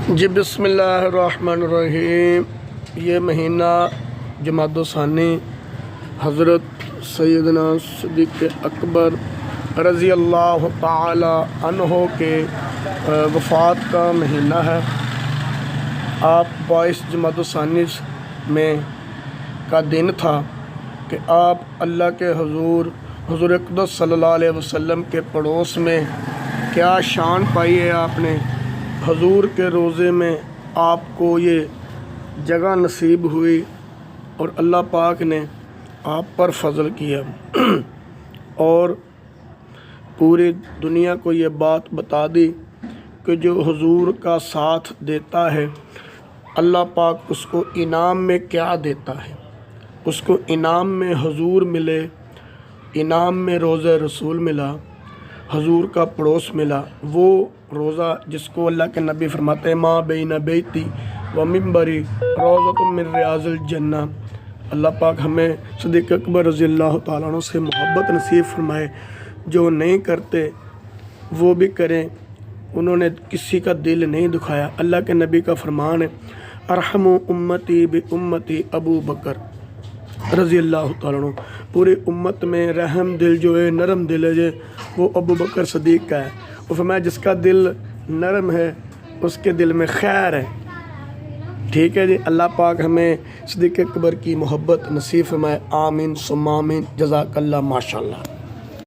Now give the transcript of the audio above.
جی بسم اللہ الرحمن الرحیم۔ یہ مہینہ جمادی الثانی حضرت سیدنا صدیق اکبر رضی اللہ تعالی عنہ کے وفات کا مہینہ ہے۔ آپ 22 جمادی الثانی میں کا دن تھا کہ آپ اللہ کے حضور اقدس صلی اللہ علیہ وسلم کے پڑوس میں کیا شان پائی ہے۔ آپ نے حضور کے روضے میں آپ کو یہ جگہ نصیب ہوئی اور اللہ پاک نے آپ پر فضل کیا اور پوری دنیا کو یہ بات بتا دی کہ جو حضور کا ساتھ دیتا ہے اللہ پاک اس کو انعام میں کیا دیتا ہے۔ اس کو انعام میں حضور ملے، انعام میں روضہ رسول ملا، حضور کا پڑوس ملا، وہ روزہ جس کو اللہ کے نبی فرماتے ہیں ما بین بیتی و منبری روضۃ من ریاض الجنہ۔ اللہ پاک ہمیں صدیق اکبر رضی اللہ تعالیٰ عنہ سے محبت نصیب فرمائے۔ جو نہیں کرتے وہ بھی کریں، انہوں نے کسی کا دل نہیں دکھایا۔ اللہ کے نبی کا فرمان ہے ارحم امتی بامتی ابو بکر رضی اللہ تعالیٰ عنہ۔ پوری امت میں رحم دل جو ہے، نرم دل ہے جو وہ ابو بکر صدیق کا ہے۔ وہ فرمایا جس کا دل نرم ہے اس کے دل میں خیر ہے۔ ٹھیک ہے جی، اللہ پاک ہمیں صدیق اکبر کی محبت نصیب فرمائے۔ آمین ثم آمین۔ جزاک اللہ، ماشاء اللہ۔